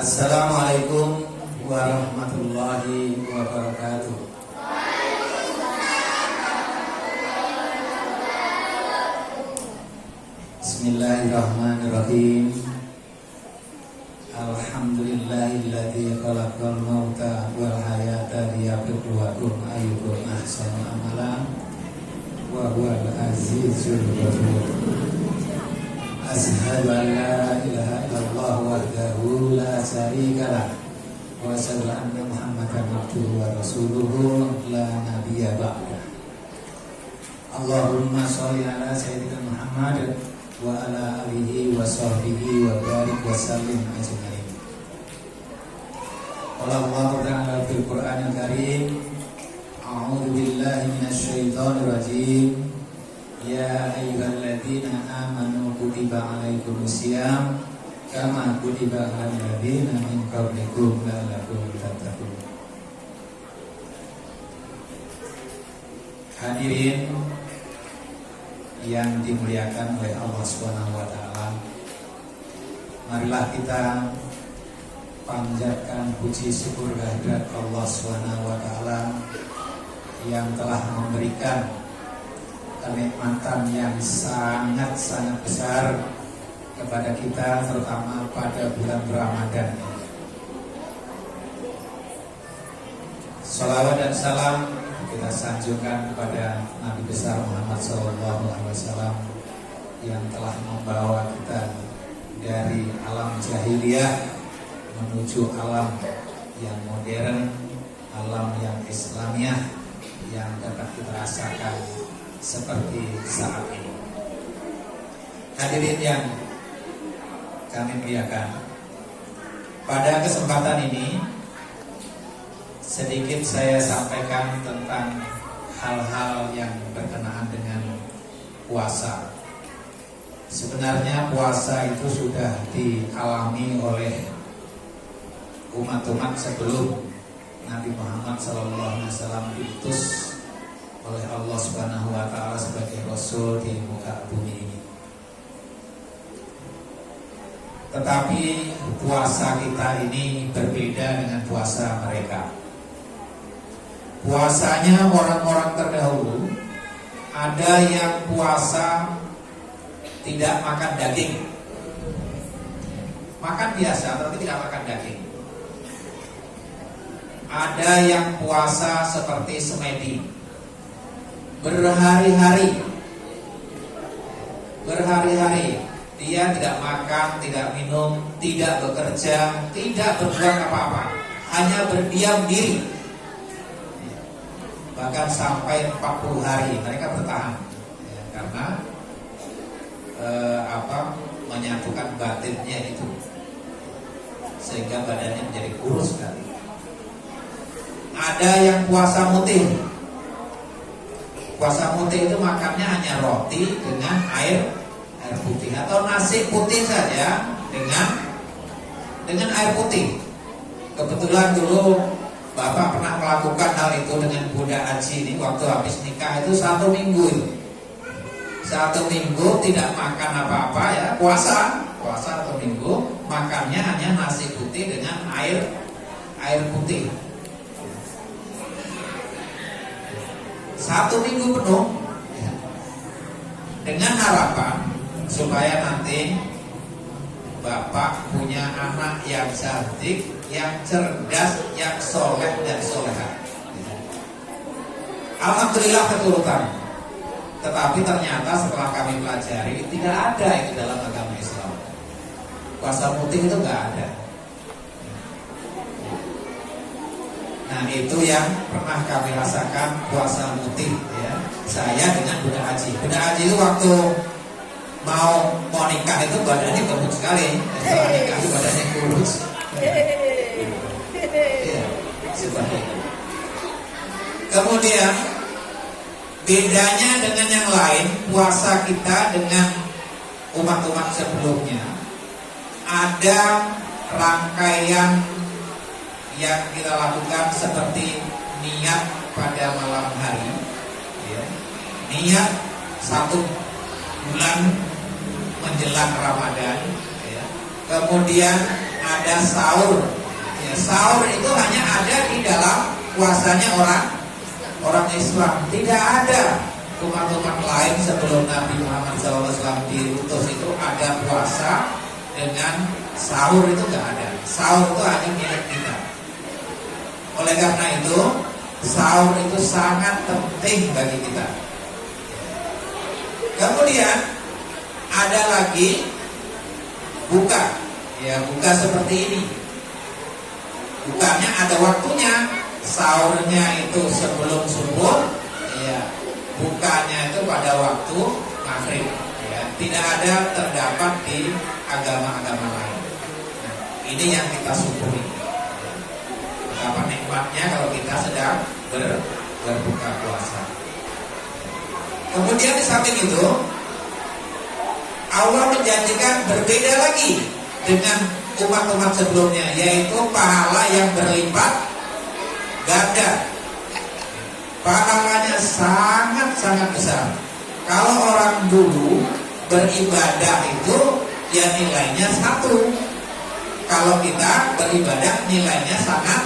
Assalamualaikum warahmatullahi wabarakatuh. Bismillahirrahmanirrahim. Alhamdulillahilladzi khalaqal mauta wal hayata liyabluwakum ayyukum ahsanu amala wa huwal azizul ghafur. Asyhadu an la ilaha illallah wahdahu la syarika lah wa asyhadu anna Muhammadan abduhu wa rasuluhu la nabiyya ba'dah. Allahumma sholli ala sayyidina Muhammad wa ala alihi wa sahbihi wa barik wa sallim ajma'in. Qala Allah ta'ala fil Qur'anil Karim, a'udzu billahi minasy syaithanir rajim. Ya ayyuhalladzina amanu kutiba 'alaikumusiyam kama kutiba 'alal ladzina min qablikum la'allakum tattaqun. Hadirin yang dimuliakan oleh Allah Subhanahu wa taala, marilah kita panjatkan puji syukur kehadirat Allah Subhanahu wa taala yang telah memberikan kenikmatan yang sangat-sangat besar kepada kita, terutama pada bulan Ramadan. Salawat dan salam kita sanjungkan kepada Nabi besar Muhammad SAW yang telah membawa kita dari alam jahiliyah menuju alam yang modern, alam yang Islamiah yang dapat kita rasakan seperti saat ini. Hadirin yang kami muliakan, pada kesempatan ini sedikit saya sampaikan tentang hal-hal yang berkenaan dengan puasa. Sebenarnya puasa itu sudah dialami oleh umat-umat sebelum Nabi Muhammad SAW diutus oleh Allah Subhanahu wa taala sebagai rasul di muka bumi ini. Tetapi puasa kita ini berbeda dengan puasa mereka. Puasanya orang-orang terdahulu, ada yang puasa tidak makan daging, makan biasa tapi tidak makan daging. Ada yang puasa seperti semedi, berhari-hari dia tidak makan, tidak minum, tidak bekerja, tidak berbuat apa-apa, hanya berdiam diri. Bahkan sampai 40 hari mereka bertahan ya, karena menyatukan batinnya itu sehingga badannya menjadi kurus sekali. Ada yang puasa mutim. Puasa putih itu makannya hanya roti dengan air putih atau nasi putih saja dengan air putih. Kebetulan dulu Bapak pernah melakukan hal itu dengan Bunda Aji ini waktu habis nikah itu 1 minggu itu. 1 minggu tidak makan apa-apa ya, puasa 1 minggu, makannya hanya nasi putih dengan air putih. 1 minggu penuh ya, dengan harapan supaya nanti Bapak punya anak yang cantik, yang cerdas, yang soleh dan soleha. Alhamdulillah keturutan. Tetapi ternyata setelah kami pelajari tidak ada itu dalam agama Islam. Puasa putih itu nggak ada. Nah itu yang pernah kami rasakan puasa putih ya. Saya dengan Bunda Aji. Bunda Aji itu waktu mau nikah itu badannya gemuk sekali. Setelah nikah itu badannya kurus. Ya, seperti itu. Kemudian bedanya dengan yang lain, puasa kita dengan umat-umat sebelumnya ada rangkaian yang kita lakukan seperti niat pada malam hari ya. Niat 1 bulan menjelang Ramadan ya. Kemudian ada sahur. Ya, sahur itu hanya ada di dalam puasanya orang Islam. Tidak ada umat-umat lain sebelum Nabi Muhammad SAW diutus itu ada puasa dengan sahur, itu nggak ada. Sahur itu hanya milik kita. Oleh karena itu sahur itu sangat penting bagi kita. Kemudian ada lagi buka. Ya, buka seperti ini. Bukanya ada waktunya. Sahurnya itu sebelum subuh. Ya, bukanya itu pada waktu maghrib. Ya, tidak ada terdapat di agama-agama lain. Nah, ini yang kita syukuri. Betapa nikmatnya kalau kita sedang berbuka puasa. Kemudian di samping itu Allah menjanjikan berbeda lagi dengan umat-umat sebelumnya, yaitu pahala yang berlipat ganda. Pahalanya sangat-sangat besar. Kalau orang dulu beribadah itu ya nilainya 1. Kalau kita beribadah nilainya sangat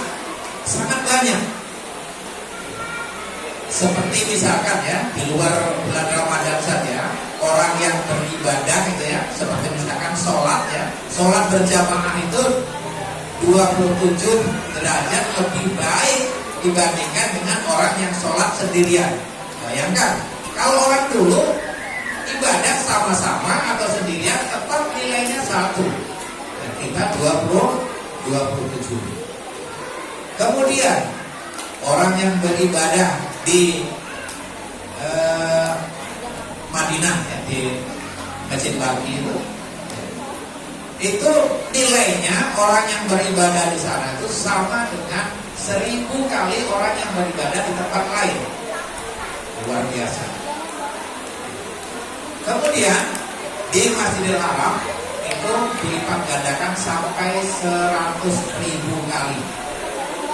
banyak. Seperti misalkan ya, di luar bulan Ramadan saja, orang yang beribadah gitu ya, seperti misalkan sholat ya, sholat berjamaah itu 27 derajat lebih baik dibandingkan dengan orang yang sholat sendirian. Bayangkan, kalau orang dulu ibadah sama-sama atau sendirian tetap nilainya 1, dan kita 27. Kemudian orang yang beribadah di Madinah ya, di Masjid Baqi itu nilainya orang yang beribadah di sana itu sama dengan 1000 kali orang yang beribadah di tempat lain. Luar biasa. Kemudian di Masjidil Haram itu dilipat gandakan sampai 100.000 kali.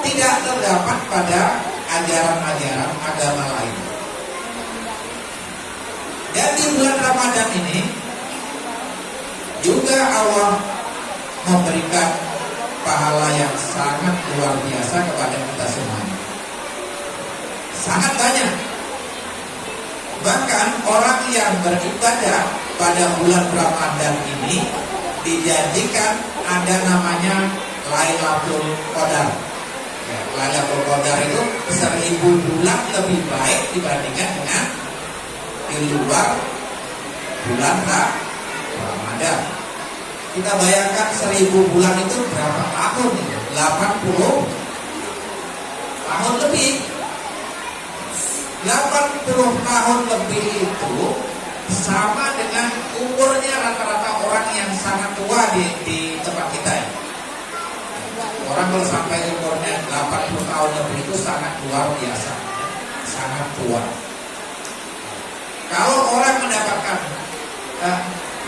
Tidak terdapat pada ajaran-ajaran agama lain. Dan di bulan Ramadan ini juga Allah memberikan pahala yang sangat luar biasa kepada kita semuanya. Sangat banyak. Bahkan orang yang beribadah pada bulan Ramadan ini dijanjikan ada namanya Lailatul Qadar. Ya, Lailatul Qadar itu 1000 bulan lebih baik dibandingkan dengan di luar bulan Ramadan. Kita bayangkan 1000 bulan itu berapa tahun? 80 tahun lebih. 80 tahun lebih itu sama dengan umurnya rata-rata orang yang sangat tua di tempat kita ya. Orang kalau sampai umurnya 80 tahun lebih itu sangat luar biasa, sangat tua. Kalau orang mendapatkan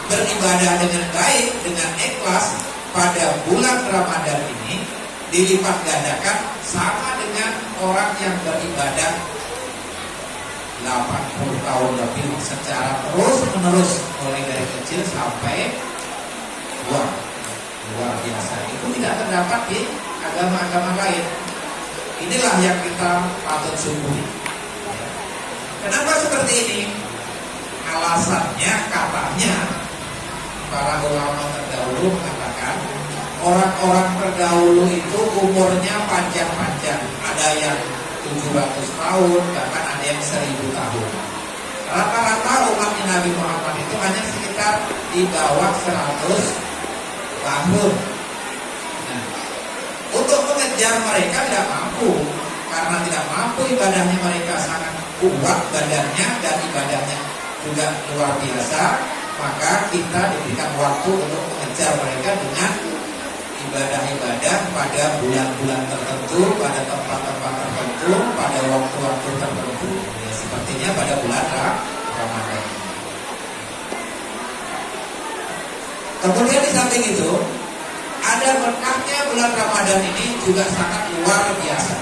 beribadah dengan baik, dengan ikhlas pada bulan Ramadan ini, dilipat gandakan sama dengan orang yang beribadah 80 tahun lebih secara terus menerus mulai dari kecil sampai tua. Luar biasa. Itu tidak terdapat di agama-agama lain. Inilah yang kita patut syukuri. Kenapa seperti ini? Alasannya katanya para ulama terdahulu mengatakan orang-orang terdahulu itu umurnya panjang-panjang. Ada yang 700 tahun, bahkan ada yang 1000 tahun. Rata-rata umat Nabi Muhammad itu hanya sekitar di bawah 100 tahun. Nah, untuk mengejar mereka tidak mampu, karena tidak mampu ibadahnya mereka sangat kuat badannya dan ibadahnya juga luar biasa. Maka kita diberikan waktu untuk mengejar mereka dengan ibadah-ibadah pada bulan-bulan tertentu, pada tempat-tempat tertentu, pada waktu-waktu tertentu. Ya, sepertinya pada bulan Ramadan. Kemudian di samping itu ada berkahnya bulan Ramadan ini juga sangat luar biasa.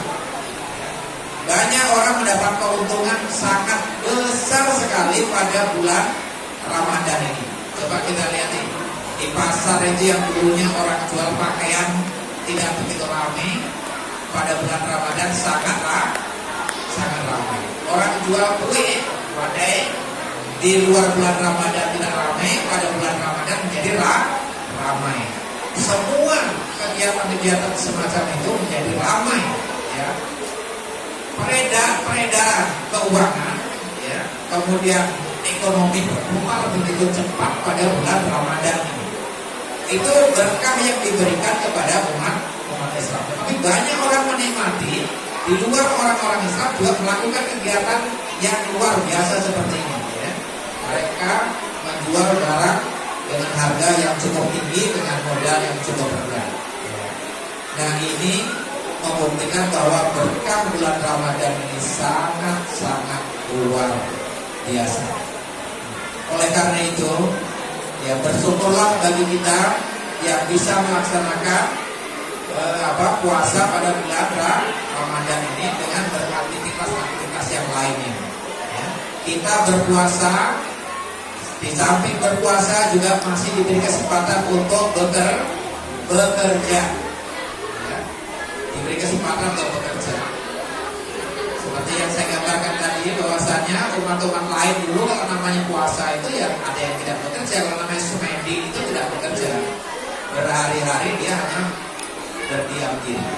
Banyak orang mendapat keuntungan sangat besar sekali pada bulan Ramadan ini. Coba kita lihat ini. Di pasar aja yang dulunya orang jual pakaian tidak begitu ramai, pada bulan Ramadan sangat ramai. Orang jual kue, wadai, di luar bulan Ramadan tidak ramai, pada bulan Ramadan menjadi ramai. Semua kegiatan-kegiatan semacam itu menjadi ramai, ya. Peredaran keuangan, ya, kemudian ekonomi berkembang begitu cepat pada bulan Ramadan ini. Itu berkah yang diberikan kepada umat Islam. Tapi banyak orang menikmati di luar orang-orang Islam juga melakukan kegiatan yang luar biasa seperti ini, ya. Mereka menjual barang dengan harga yang cukup tinggi dengan modal yang cukup rendah, ya. Nah, ini membuktikan bahwa berkah bulan Ramadan ini sangat luar biasa. Oleh karena itu, ya, bersyukurlah bagi kita yang bisa melaksanakan puasa pada bulan Ramadan ini dengan beraktivitas yang lainnya, ya. Kita berpuasa, di samping berpuasa juga masih diberi kesempatan untuk bekerja, ya. Diberi kesempatan untuk bekerja. Seperti yang saya gambarkan tadi, bahwasanya umat-umat lain dulu kalau namanya puasa itu ya ada yang tidak bekerja. Kalau namanya Sumedi itu tidak bekerja, berhari-hari dia hanya berdiam diri,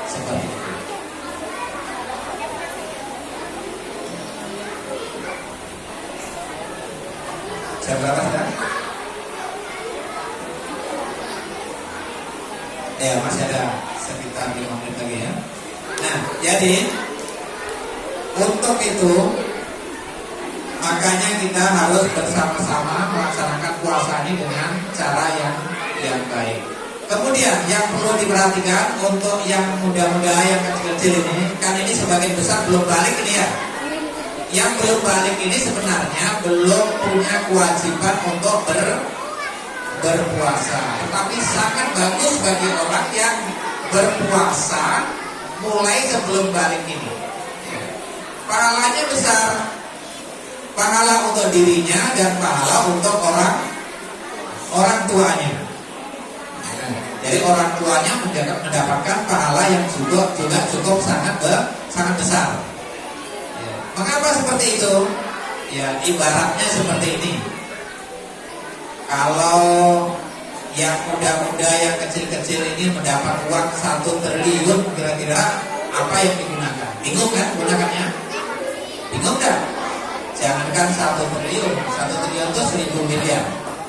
seperti itu. Jam berapa sudah? Ya, masih ada sekitar 5 menit lagi, ya. Nah, jadi untuk itu makanya kita harus bersama-sama melaksanakan puasa ini dengan cara yang baik. Kemudian yang perlu diperhatikan untuk yang muda-muda, yang kecil-kecil ini, kan ini sebagian besar belum balik ini, ya. Yang belum balik ini sebenarnya belum punya kewajiban untuk berpuasa. Tetapi sangat bagus bagi orang yang berpuasa mulai sebelum balik ini. Pahalanya besar. Pahala untuk dirinya dan pahala untuk orang tuanya. Jadi orang tuanya mendapatkan pahala yang juga cukup sangat besar. Ya. Mengapa seperti itu? Ya, ibaratnya seperti ini. Kalau yang muda-muda, yang kecil-kecil ini mendapat uang 1 triliun, kira-kira apa yang digunakan? Bingung kan gunakannya? Bingung kan? Jangankan 1 triliun, 1 triliun itu 1000 miliar.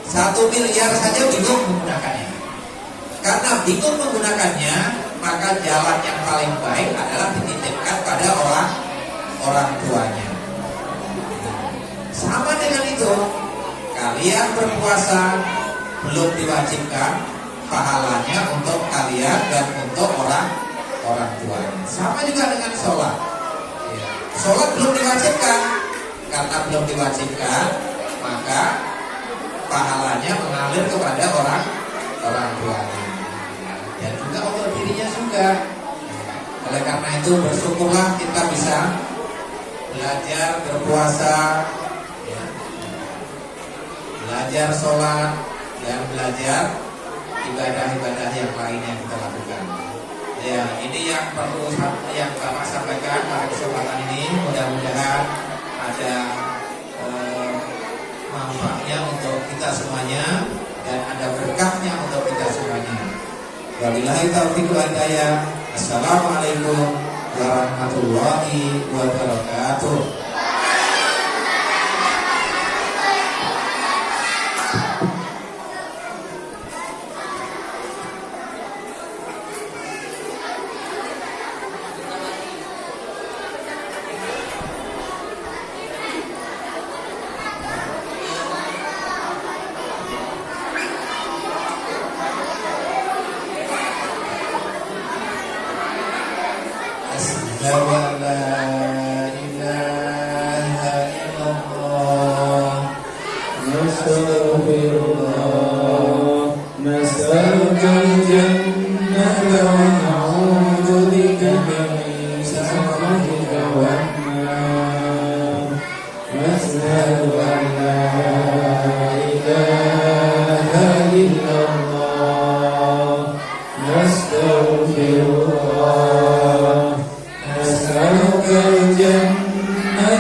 1 miliar saja bingung menggunakannya. Karena bingung menggunakannya, maka jalan yang paling baik adalah dititipkan pada orang tuanya. Sama dengan itu, kalian berpuasa belum diwajibkan pahalanya untuk kalian dan untuk orang tuanya. Sama juga dengan sholat. Ya. Sholat belum diwajibkan, karena belum diwajibkan, maka pahalanya mengalir kepada orang tuanya. Dan juga untuk dirinya juga. Oleh karena itu bersyukurlah kita bisa belajar berpuasa, ya, belajar sholat, dan belajar ibadah-ibadah yang lain yang kita lakukan. Ya, ini yang perlu yang Bapak sampaikan pada kesempatan ini. Mudah-mudahan ada manfaatnya untuk kita semuanya dan ada berkahnya untuk kita semuanya. Wabillahi taufiq wal hidayah. Assalamualaikum warahmatullahi wabarakatuh. أشهد أن لا إله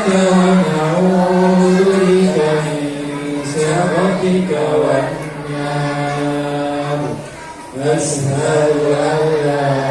ونعوذ بك من سخطك والنار أشهد أن لا